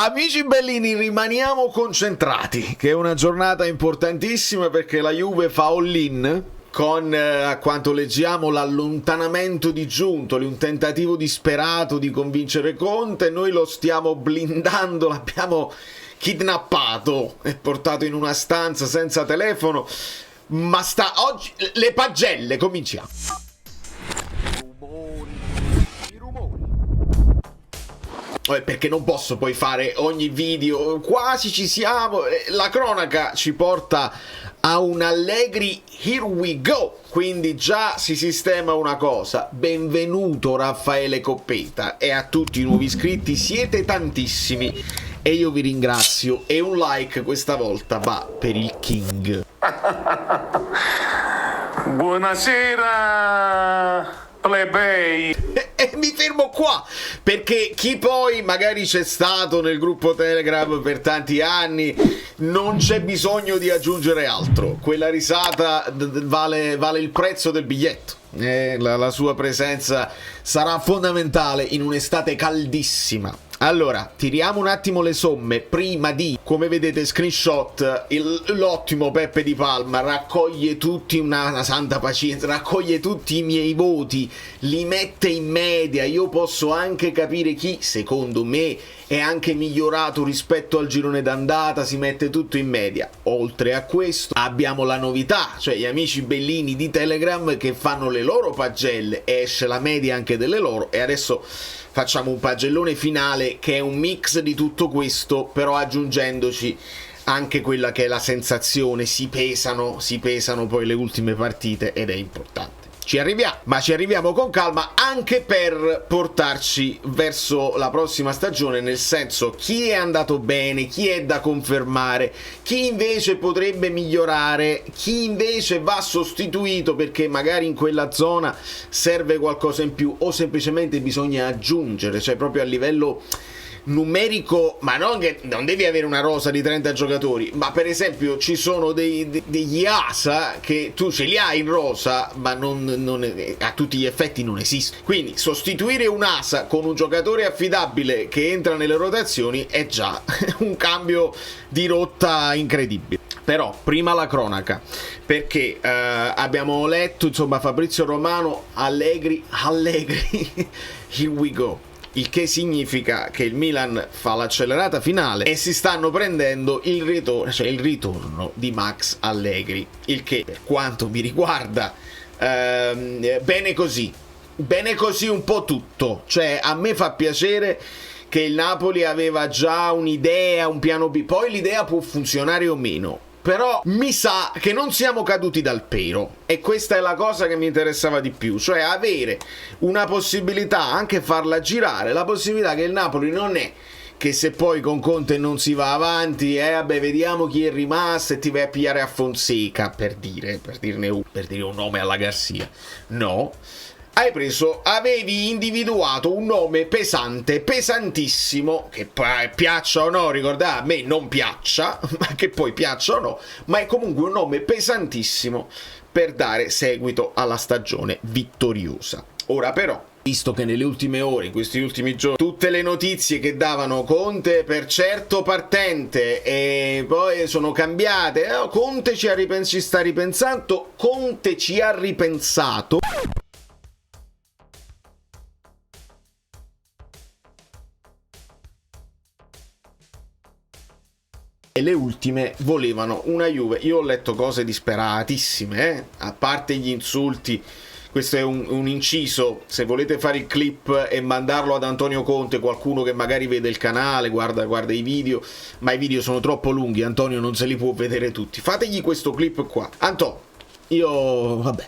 Amici bellini, rimaniamo concentrati, che è una giornata importantissima perché la Juve fa all-in con, a quanto leggiamo, l'allontanamento di Giuntoli, un tentativo disperato di convincere Conte. Noi lo stiamo blindando, l'abbiamo kidnappato e portato in una stanza senza telefono, ma oggi le pagelle, cominciamo. Perché non posso poi fare ogni video, quasi ci siamo, la cronaca ci porta a un Allegri here we go, quindi già si sistema una cosa. Benvenuto Raffaele Coppeta e a tutti i nuovi iscritti, siete tantissimi e io vi ringrazio, e un like questa volta va per il King. Buonasera plebei. E mi fermo qua, perché chi poi magari c'è stato nel gruppo Telegram per tanti anni, non c'è bisogno di aggiungere altro. Quella risata vale il prezzo del biglietto. La sua presenza sarà fondamentale in un'estate caldissima. Allora, tiriamo un attimo le somme prima di, come vedete, screenshot, l'ottimo Peppe Di Palma raccoglie tutti, una santa pazienza, raccoglie tutti i miei voti, li mette in media. Io posso anche capire chi, secondo me, è anche migliorato rispetto al girone d'andata, si mette tutto in media. Oltre a questo abbiamo la novità, cioè gli amici bellini di Telegram che fanno le loro pagelle, esce la media anche delle loro, e adesso facciamo un pagellone finale che è un mix di tutto questo, però aggiungendoci anche quella che è la sensazione. Si pesano poi le ultime partite ed è importante. Ci arriviamo, ma ci arriviamo con calma, anche per portarci verso la prossima stagione, nel senso chi è andato bene, chi è da confermare, chi invece potrebbe migliorare, chi invece va sostituito perché magari in quella zona serve qualcosa in più o semplicemente bisogna aggiungere, cioè proprio a livello numerico, ma non che non devi avere una rosa di 30 giocatori, ma per esempio ci sono degli asa che tu ce li hai in rosa ma non a tutti gli effetti non esiste, quindi sostituire un asa con un giocatore affidabile che entra nelle rotazioni è già un cambio di rotta incredibile. Però prima la cronaca, perché abbiamo letto, insomma, Fabrizio Romano, Allegri here we go. Il che significa che il Milan fa l'accelerata finale e si stanno prendendo il ritorno di Max Allegri. Il che, per quanto mi riguarda, bene così un po' tutto. Cioè, a me fa piacere che il Napoli aveva già un'idea, un piano B. Poi l'idea può funzionare o meno, però mi sa che non siamo caduti dal pero, e questa è la cosa che mi interessava di più, cioè avere una possibilità, anche farla girare, la possibilità che il Napoli non è che se poi con Conte non si va avanti, vabbè, vediamo chi è rimasto e ti vai a pigliare a Fonseca, per dire un nome alla Garcia. No, avevi individuato un nome pesante, pesantissimo, che piaccia o no, ricordate, a me non piaccia, ma che poi piaccia o no, ma è comunque un nome pesantissimo per dare seguito alla stagione vittoriosa. Ora però, visto che nelle ultime ore, in questi ultimi giorni, tutte le notizie che davano Conte per certo partente e poi sono cambiate, Conte ci sta ripensando, Conte ci ha ripensato. E le ultime volevano una Juve. Io ho letto cose disperatissime, a parte gli insulti. Questo è un inciso, se volete fare il clip e mandarlo ad Antonio Conte, qualcuno che magari vede il canale, guarda i video, ma i video sono troppo lunghi, Antonio non se li può vedere tutti. Fategli questo clip qua. Antonio, io, vabbè,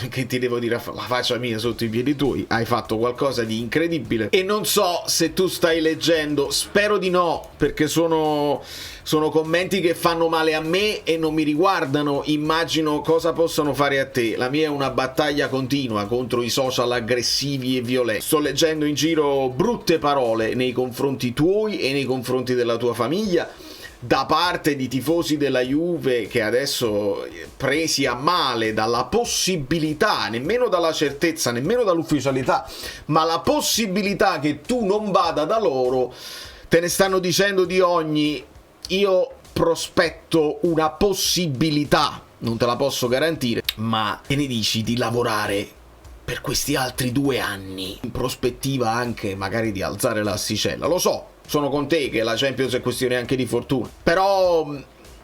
che ti devo dire, la faccia mia sotto i piedi tuoi, hai fatto qualcosa di incredibile e non so se tu stai leggendo, spero di no, perché sono commenti che fanno male a me e non mi riguardano, immagino cosa possano fare a te. La mia è una battaglia continua contro i social aggressivi e violenti. Sto leggendo in giro brutte parole nei confronti tuoi e nei confronti della tua famiglia, da parte di tifosi della Juve che adesso, presi a male dalla possibilità, nemmeno dalla certezza, nemmeno dall'ufficialità, ma la possibilità che tu non vada da loro, te ne stanno dicendo di ogni. Io prospetto una possibilità, non te la posso garantire, ma che ne dici di lavorare per questi altri 2 anni, in prospettiva anche magari di alzare l'asticella? Lo so, sono con te che la Champions è questione anche di fortuna, però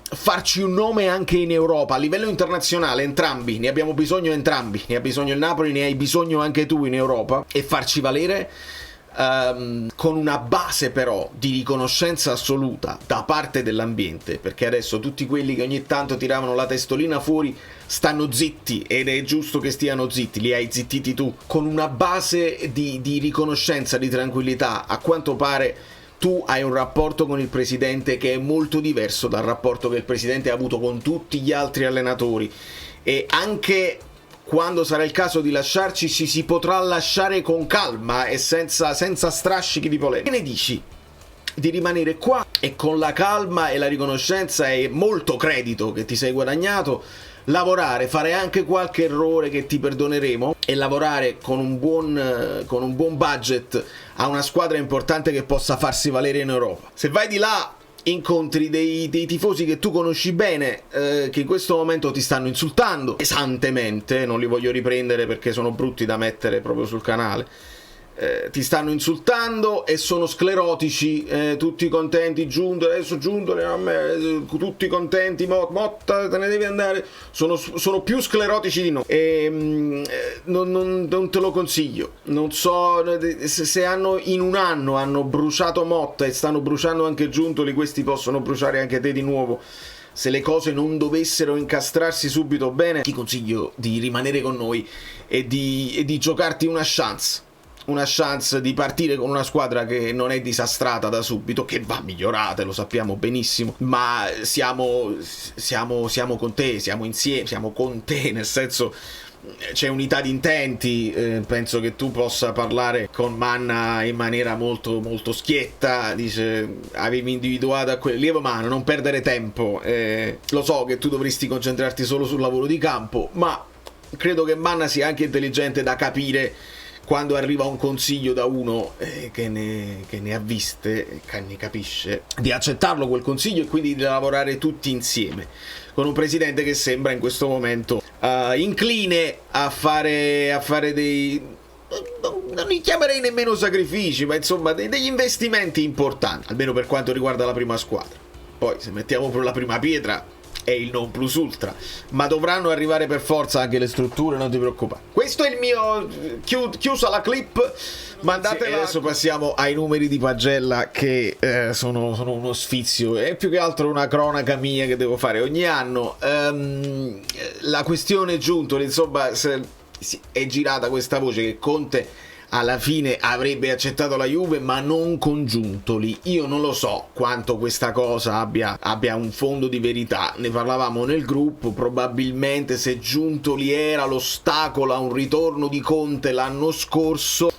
farci un nome anche in Europa a livello internazionale, entrambi, ne abbiamo bisogno entrambi, ne ha bisogno il Napoli, ne hai bisogno anche tu in Europa, e farci valere con una base però di riconoscenza assoluta da parte dell'ambiente, perché adesso tutti quelli che ogni tanto tiravano la testolina fuori stanno zitti, ed è giusto che stiano zitti, li hai zittiti tu, con una base di riconoscenza, di tranquillità. A quanto pare tu hai un rapporto con il presidente che è molto diverso dal rapporto che il presidente ha avuto con tutti gli altri allenatori, e anche quando sarà il caso di lasciarci ci si potrà lasciare con calma e senza strascichi di polemica. Che ne dici di rimanere qua e con la calma e la riconoscenza e molto credito che ti sei guadagnato lavorare, fare anche qualche errore che ti perdoneremo, e lavorare con un buon budget a una squadra importante che possa farsi valere in Europa? Se vai di là incontri dei tifosi che tu conosci bene, che in questo momento ti stanno insultando pesantemente, non li voglio riprendere perché sono brutti da mettere proprio sul canale, ti stanno insultando e sono sclerotici, tutti contenti, Giuntoli, adesso Giuntoli a me, tutti contenti, Motta te ne devi andare, sono più sclerotici di noi, e non te lo consiglio. Non so se in un anno hanno bruciato Motta e stanno bruciando anche Giuntoli, questi possono bruciare anche te di nuovo. Se le cose non dovessero incastrarsi subito bene, ti consiglio di rimanere con noi e di giocarti una chance di partire con una squadra che non è disastrata da subito, che va migliorata, lo sappiamo benissimo, ma siamo con te, siamo insieme, siamo con te, nel senso c'è unità di intenti. Penso che tu possa parlare con Manna in maniera molto molto schietta. Dice: avevi individuato a quel lieve mano, non perdere tempo, lo so che tu dovresti concentrarti solo sul lavoro di campo, ma credo che Manna sia anche intelligente da capire quando arriva un consiglio da uno che ne ha viste, che ne capisce, di accettarlo quel consiglio e quindi di lavorare tutti insieme con un presidente che sembra in questo momento incline a fare dei, non li chiamerei nemmeno sacrifici, ma insomma degli investimenti importanti, almeno per quanto riguarda la prima squadra. Poi se mettiamo per la prima pietra è il non plus ultra, ma dovranno arrivare per forza anche le strutture, non ti preoccupare. Questo è il mio chiusa la clip, mandatela. Sì, adesso passiamo ai numeri di pagella, che sono uno sfizio, è più che altro una cronaca mia che devo fare ogni anno. La questione Giuntoli, insomma, è girata questa voce che Conte alla fine avrebbe accettato la Juve, ma non con Giuntoli. Io non lo so quanto questa cosa abbia un fondo di verità. Ne parlavamo nel gruppo. Probabilmente se Giuntoli era l'ostacolo a un ritorno di Conte l'anno scorso,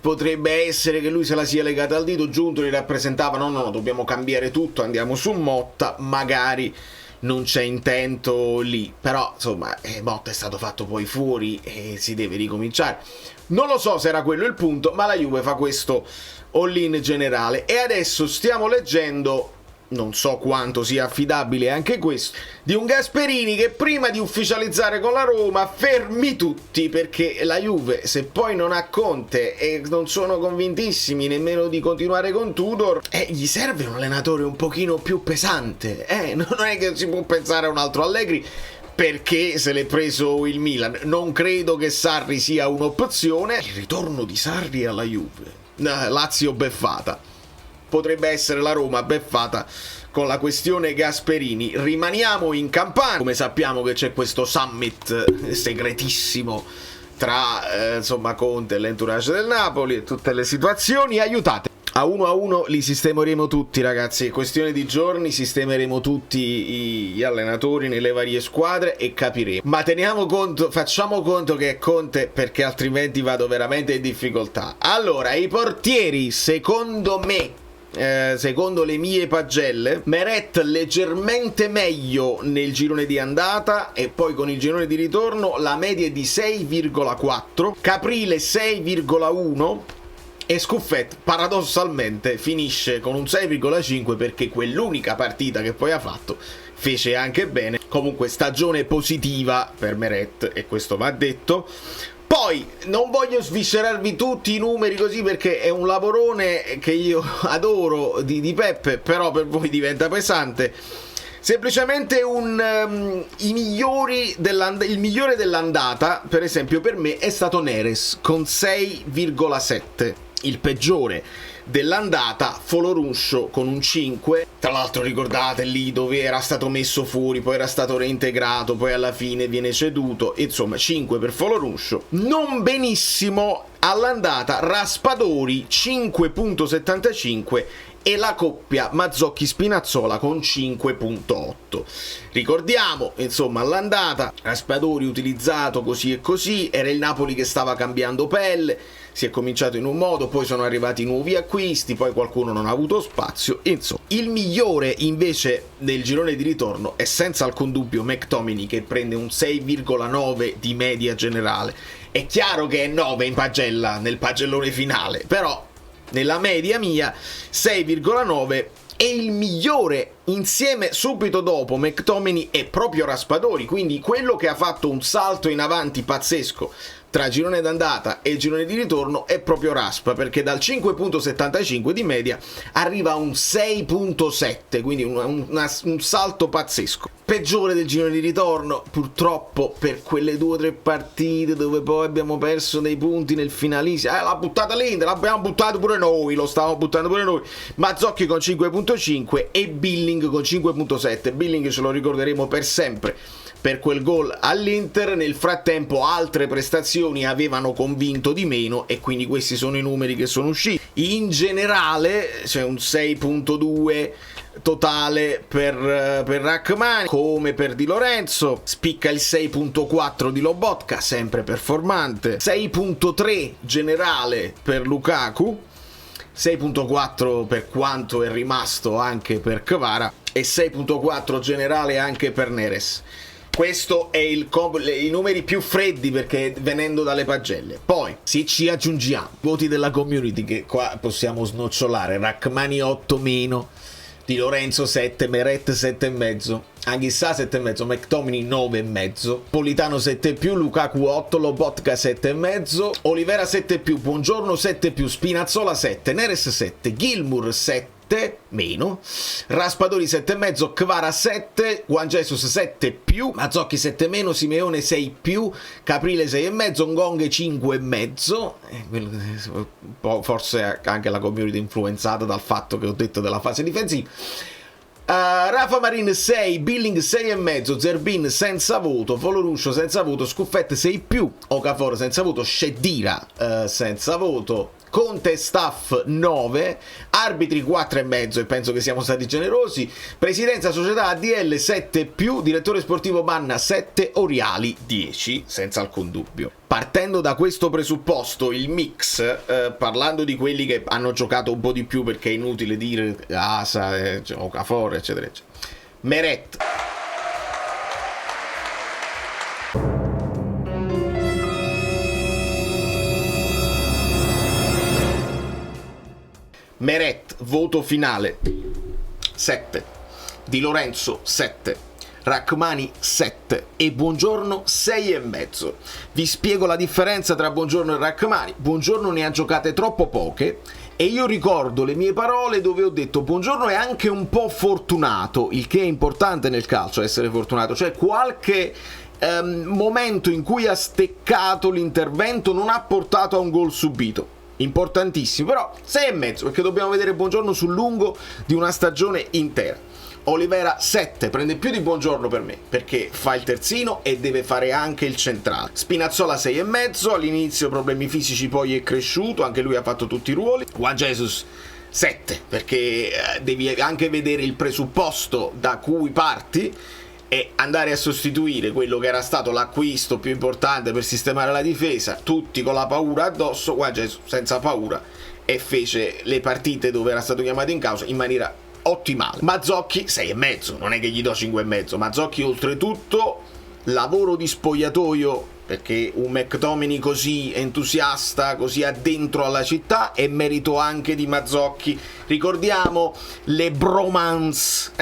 potrebbe essere che lui se la sia legata al dito. Giuntoli rappresentava no, dobbiamo cambiare tutto, andiamo su Motta, magari non c'è intento lì, però insomma Motta è stato fatto poi fuori e si deve ricominciare. Non lo so se era quello il punto, ma la Juve fa questo all-in generale, e adesso stiamo leggendo, non so quanto sia affidabile anche questo, di un Gasperini che prima di ufficializzare con la Roma fermi tutti, perché la Juve, se poi non ha Conte e non sono convintissimi nemmeno di continuare con Tudor, gli serve un allenatore un pochino più pesante, non è che si può pensare a un altro Allegri, perché se l'è preso il Milan. Non credo che Sarri sia un'opzione. Il ritorno di Sarri alla Juve, Lazio beffata, potrebbe essere la Roma beffata con la questione Gasperini. Rimaniamo in Campania, come sappiamo che c'è questo summit segretissimo tra insomma Conte e l'entourage del Napoli e tutte le situazioni. Aiutate, a uno li sistemeremo tutti, ragazzi, è questione di giorni, sistemeremo tutti gli allenatori nelle varie squadre e capiremo. Ma teniamo conto, facciamo conto che è Conte, perché altrimenti vado veramente in difficoltà. Allora, i portieri, secondo me, secondo le mie pagelle, Meret leggermente meglio nel girone di andata, e poi con il girone di ritorno la media è di 6,4, Caprile 6,1, e Scuffet paradossalmente finisce con un 6,5 perché quell'unica partita che poi ha fatto fece anche bene. Comunque stagione positiva per Meret, e questo va detto. Poi non voglio sviscerarvi tutti i numeri così perché è un lavorone che io adoro di Peppe, però per voi diventa pesante. Semplicemente il migliore dell'andata, per esempio per me, è stato Neres con 6,7. Il peggiore dell'andata Foloruscio con un 5. Tra l'altro ricordate lì dove era stato messo fuori, poi era stato reintegrato, poi alla fine viene ceduto, insomma 5 per Foloruscio. Non benissimo all'andata Raspadori 5,75 e la coppia Mazzocchi-Spinazzola con 5,8. Ricordiamo, insomma, all'andata Raspadori utilizzato così e così, era il Napoli che stava cambiando pelle, si è cominciato in un modo, poi sono arrivati nuovi acquisti, poi qualcuno non ha avuto spazio, insomma. Il migliore invece del girone di ritorno è senza alcun dubbio McTominay, che prende un 6,9 di media generale. È chiaro che è 9 in pagella, nel pagellone finale, però nella media mia 6,9. e il migliore insieme subito dopo McTominay è proprio Raspadori, quindi quello che ha fatto un salto in avanti pazzesco tra girone d'andata e girone di ritorno è proprio Raspa, perché dal 5,75 di media arriva a un 6,7, quindi un salto pazzesco. Peggiore del girone di ritorno, purtroppo, per quelle 2 o 3 partite dove poi abbiamo perso dei punti nel finalissimo. L'ha buttata l'Inter, l'abbiamo buttato pure noi, lo stavamo buttando pure noi. Mazzocchi con 5,5 e Billing con 5,7. Billing ce lo ricorderemo per sempre per quel gol all'Inter. Nel frattempo altre prestazioni avevano convinto di meno e quindi questi sono i numeri che sono usciti. In generale c'è un 6,2 totale per Rachmani, come per Di Lorenzo. Spicca il 6,4 di Lobotka, sempre performante. 6,3 generale per Lukaku, 6,4 per quanto è rimasto anche per Kvara e 6,4 generale anche per Neres. Questo è i numeri più freddi, perché venendo dalle pagelle. Poi se ci aggiungiamo voti della community, che qua possiamo snocciolare: Rachmani 8 meno, Di Lorenzo 7, Meret 7,5, Anghissà 7,5, McTominay 9,5, Politano 7+, Lukaku 8, Lobotka 7,5, Olivera 7+, Buongiorno 7+, Spinazzola 7, Neres 7, Gilmour 7 meno, Raspadori 7,5, Kvara 7, Juan Jesus 7+, Mazzocchi 7 meno, Simeone 6+, Caprile 6,5, Ngong 5,5, forse anche la community influenzata dal fatto che ho detto della fase difensiva. Rafa Marin 6, Billing 6,5, Zerbin senza voto, Foloruscio senza voto, Scuffet 6+, Okafor senza voto, Shedira senza voto, Conte staff 9, arbitri 4,5 e penso che siamo stati generosi, presidenza società ADL 7+, direttore sportivo Manna 7, Oriali 10, senza alcun dubbio. Partendo da questo presupposto, il mix, parlando di quelli che hanno giocato un po' di più, perché è inutile dire Asa, Okafor, eccetera eccetera. Meret voto finale 7, Di Lorenzo 7, Rachmani 7 e Buongiorno 6,5. Vi spiego la differenza tra Buongiorno e Rachmani. Buongiorno ne ha giocate troppo poche e io ricordo le mie parole dove ho detto Buongiorno è anche un po' fortunato, il che è importante nel calcio, essere fortunato, cioè qualche momento in cui ha steccato l'intervento non ha portato a un gol subito. Importantissimo, però 6,5, perché dobbiamo vedere Buongiorno sul lungo di una stagione intera. Olivera 7, prende più di Buongiorno per me, perché fa il terzino e deve fare anche il centrale. Spinazzola 6,5, all'inizio problemi fisici, poi è cresciuto, anche lui ha fatto tutti i ruoli. Juan Jesus 7, perché devi anche vedere il presupposto da cui parti e andare a sostituire quello che era stato l'acquisto più importante per sistemare la difesa, tutti con la paura addosso. Qua Gesù senza paura e fece le partite dove era stato chiamato in causa in maniera ottimale. Mazzocchi 6,5, non è che gli do 5,5. Mazzocchi oltretutto lavoro di spogliatoio perché un McTominay così entusiasta, così addentro alla città è merito anche di Mazzocchi. Ricordiamo le bromance,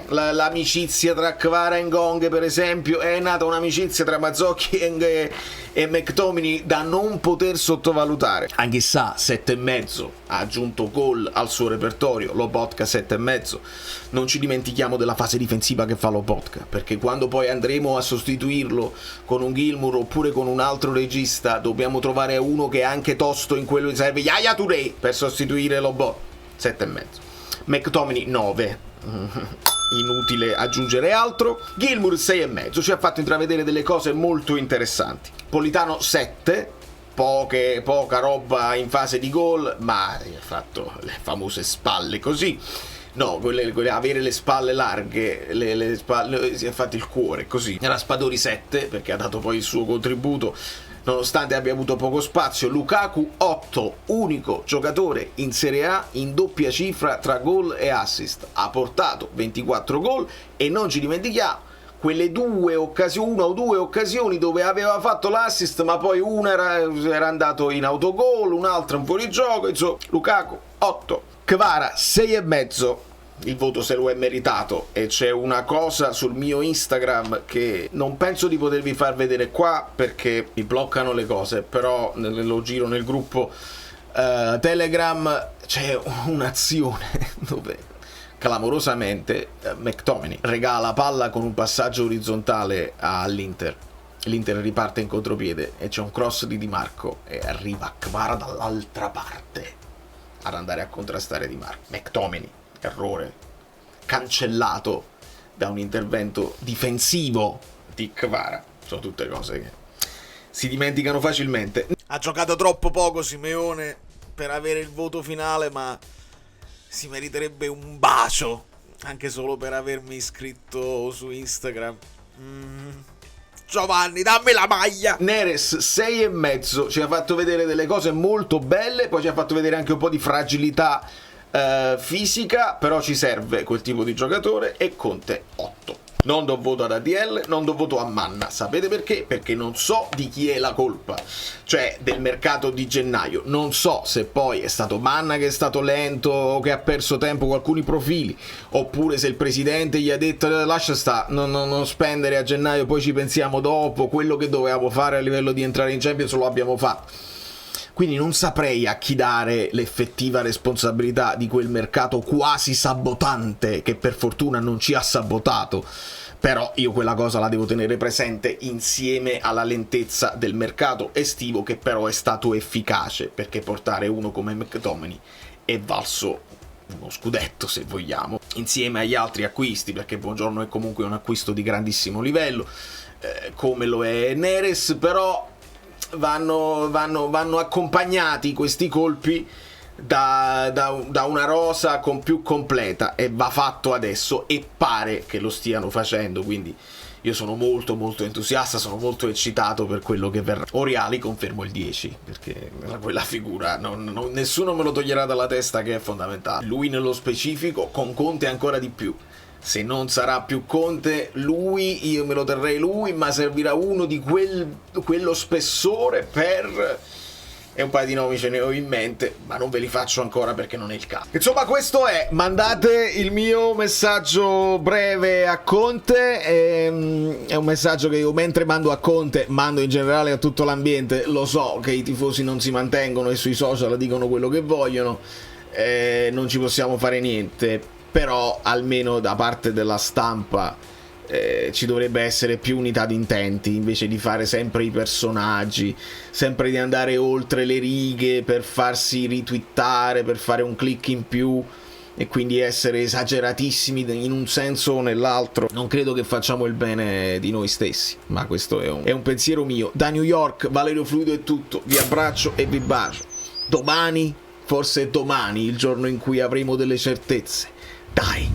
l'amicizia tra Kvara e Ngong, per esempio. È nata un'amicizia tra Mazzocchi e McTominay da non poter sottovalutare. Anche sa 7,5 ha aggiunto gol al suo repertorio, Lobotka 7,5. Non ci dimentichiamo della fase difensiva che fa Lobotka, perché quando poi andremo a sostituirlo con un Gilmour oppure con un altro regista, dobbiamo trovare uno che è anche tosto in quello che serve, Yaya Touré, per sostituire Lobotka. 7,5. McTominay 9. Inutile aggiungere altro. Gilmour 6,5, ci ha fatto intravedere delle cose molto interessanti. Politano 7, poca roba in fase di gol, ma ha fatto le famose spalle così. No, quelle avere le spalle larghe, le spalle, si è fatto il cuore così. Raspadori 7, perché ha dato poi il suo contributo, nonostante abbia avuto poco spazio. Lukaku 8, unico giocatore in Serie A in doppia cifra tra gol e assist. Ha portato 24 gol e non ci dimentichiamo quelle una o due occasioni dove aveva fatto l'assist, ma poi una era andato in autogol, un'altra in fuorigioco. Insomma, Lukaku 8. Kvara 6,5. Il voto se lo è meritato, e c'è una cosa sul mio Instagram che non penso di potervi far vedere qua perché mi bloccano le cose, però lo giro nel gruppo Telegram. C'è un'azione dove clamorosamente McTominay regala palla con un passaggio orizzontale all'Inter. L'Inter riparte in contropiede e c'è un cross di Di Marco e arriva Kvara dall'altra parte ad andare a contrastare Di Marco. McTominay, errore, cancellato da un intervento difensivo di Kvara. Sono tutte cose che si dimenticano facilmente. Ha giocato troppo poco Simeone per avere il voto finale, ma si meriterebbe un bacio anche solo per avermi iscritto su Instagram. Giovanni, dammi la maglia. Neres 6,5, ci ha fatto vedere delle cose molto belle, poi ci ha fatto vedere anche un po' di fragilità fisica, però ci serve quel tipo di giocatore. E Conte 8. Non do voto ad ADL, non do voto a Manna. Sapete perché? Perché non so di chi è la colpa, cioè del mercato di gennaio. Non so se poi è stato Manna che è stato lento o che ha perso tempo con alcuni profili, oppure se il presidente gli ha detto lascia sta, non spendere a gennaio, poi ci pensiamo dopo, quello che dovevamo fare a livello di entrare in Champions lo abbiamo fatto. Quindi non saprei a chi dare l'effettiva responsabilità di quel mercato quasi sabotante che per fortuna non ci ha sabotato. Però io quella cosa la devo tenere presente insieme alla lentezza del mercato estivo, che però è stato efficace, perché portare uno come McTominay è valso uno scudetto, se vogliamo, insieme agli altri acquisti, perché Buongiorno è comunque un acquisto di grandissimo livello, come lo è Neres. Però vanno accompagnati questi colpi da una rosa più completa, e va fatto adesso, e pare che lo stiano facendo. Quindi io sono molto molto entusiasta, sono molto eccitato per quello che verrà. Oriali confermo il 10, perché quella figura nessuno me lo toglierà dalla testa, che è fondamentale. Lui nello specifico, con Conte ancora di più. Se non sarà più Conte, lui, io me lo terrei lui, ma servirà uno di quello spessore per... E un paio di nomi ce ne ho in mente, ma non ve li faccio ancora perché non è il caso. Insomma, questo è. Mandate il mio messaggio breve a Conte. È un messaggio che io, mentre mando a Conte, mando in generale a tutto l'ambiente. Lo so che i tifosi non si mantengono e sui social dicono quello che vogliono. Non ci possiamo fare niente. Però almeno da parte della stampa ci dovrebbe essere più unità di intenti, invece di fare sempre i personaggi, sempre di andare oltre le righe per farsi ritwittare, per fare un click in più e quindi essere esageratissimi in un senso o nell'altro. Non credo che facciamo il bene di noi stessi, ma questo è un pensiero mio. Da New York, Valerio Fluido è tutto, vi abbraccio e vi bacio. Domani, forse domani, il giorno in cui avremo delle certezze. Dai!